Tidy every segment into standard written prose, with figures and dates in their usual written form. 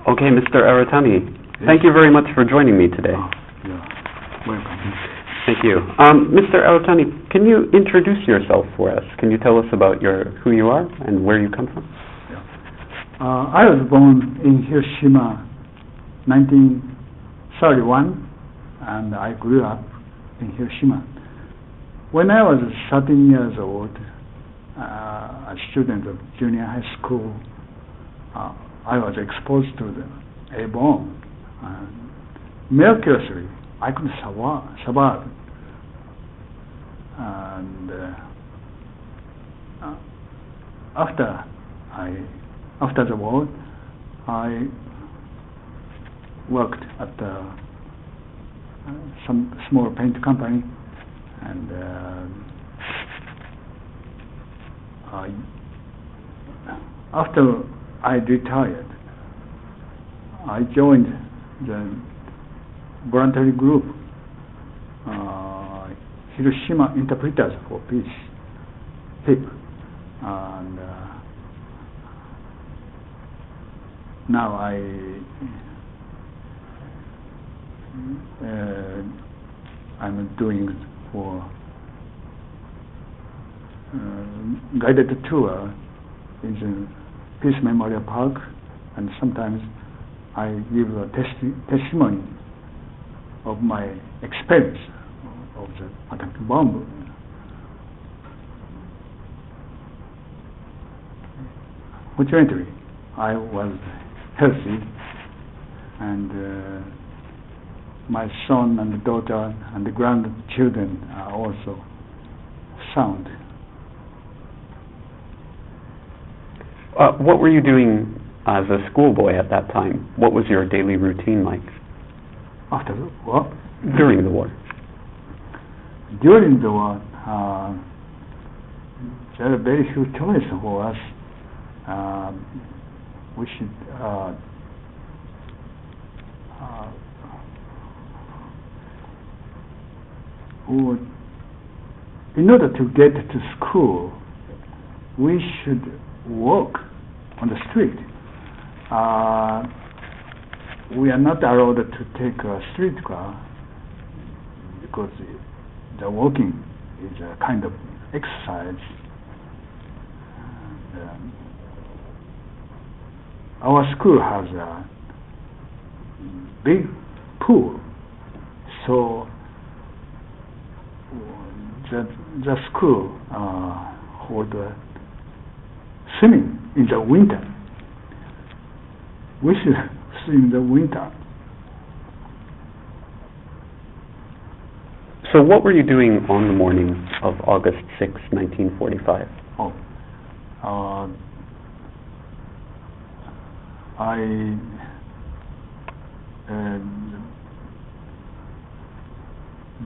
Okay, Mr. Aratani, thank you very much for joining me today. Yeah, welcome. Thank you. Mr. Aratani, can you introduce yourself for us? Can you tell us about who you are and where you come from? Yeah. I was born in Hiroshima, 1931, and I grew up in Hiroshima. When I was 13 years old, a student of junior high school, I was exposed to the A-bomb. Miraculously, I could survive. And after the war, I worked at some small paint company, and after I retired, I joined the voluntary group, Hiroshima Interpreters for Peace, HIP, and now I'm doing for guided tour in the Peace Memorial Park, and sometimes I give a testimony of my experience of the atomic bomb. Fortunately, I was healthy, and my son and daughter and the grandchildren are also sound. What were you doing as a schoolboy at that time? What was your daily routine like? After the war? During the war. During the war, there are very few choices for us. We should in order to get to school, we should walk on the street. We are not allowed to take a streetcar because the walking is a kind of exercise. And, our school has a big pool, so the school hold swimming in the winter. We should swim in the winter. So what were you doing on the morning of August 6, 1945?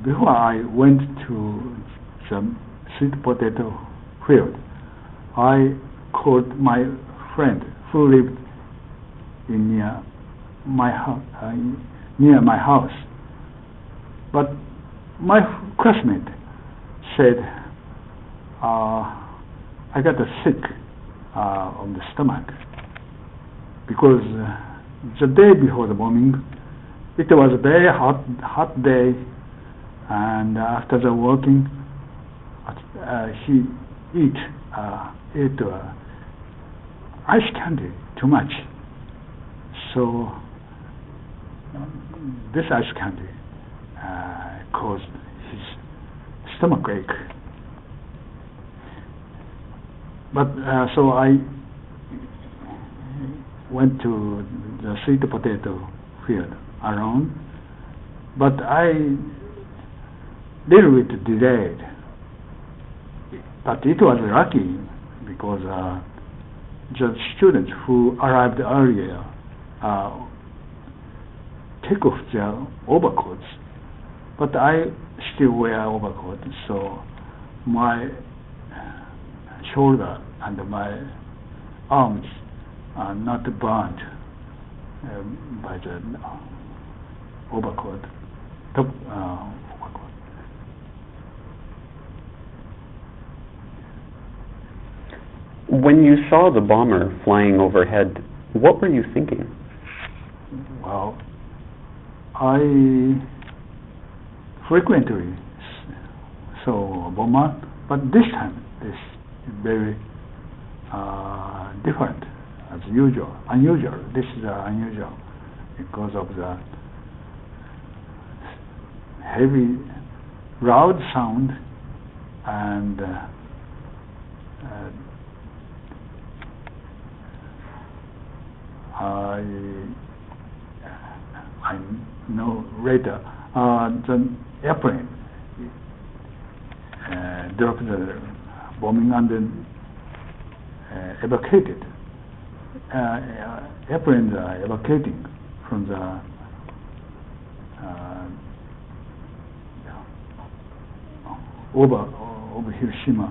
Before I went to the sweet potato field, I called my friend who lived near my house. But my classmate said, I got sick on the stomach because the day before the bombing, it was a very hot day, and after the working, he ate ice candy too much. So this ice candy caused his stomach ache. But so I went to the sweet potato field alone, but I little bit delayed. But it was lucky because the students who arrived earlier take off their overcoats, but I still wear overcoat, so my shoulder and my arms are not burned by the overcoat, top overcoat. When you saw the bomber flying overhead, what were you thinking? Well, I frequently saw a bomber, but this time is very different as usual, unusual. This is unusual because of the heavy, loud sound and I know later the airplane dropped the bombing and then evacuated. Airplanes are evacuating from the over Hiroshima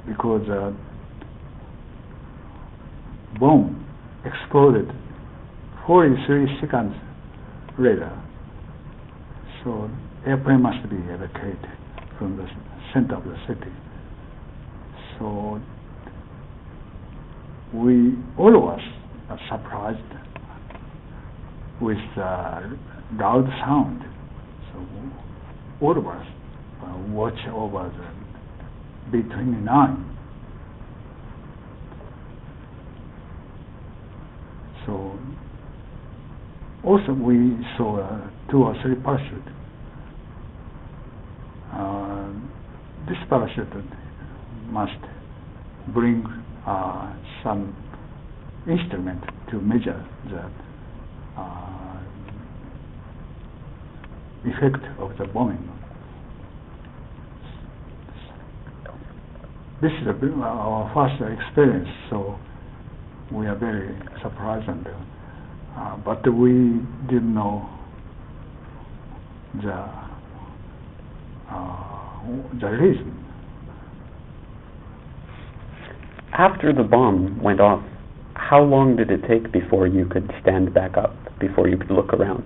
because bomb exploded 43 seconds later. So airplane must be evacuated from the center of the city. So all of us are surprised with the loud sound. So all of us watch over the B-29. So also we saw 2 or 3 parachutes. This parachute must bring some instrument to measure the effect of the bombing. This is our first experience, so we are very surprised, and but we didn't know the reason. After the bomb went off, how long did it take before you could stand back up, before you could look around?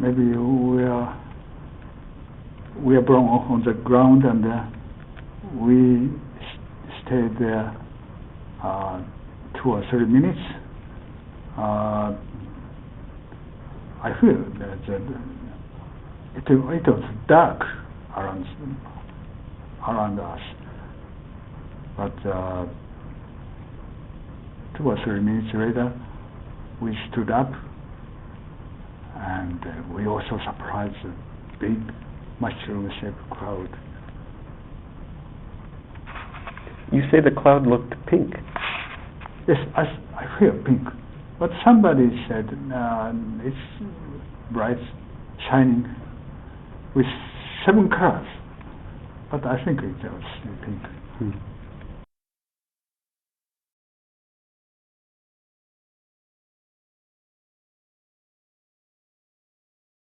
Maybe we are blown off on the ground, and we stayed there 2 or 3 minutes. I feel that it was dark around us, but 2 or 3 minutes later, we stood up, and we also surprised the big mushroom-shaped cloud. You say the cloud looked pink. Yes, I feel pink, but somebody said it's bright, shining with 7 colors, but I think it was pink.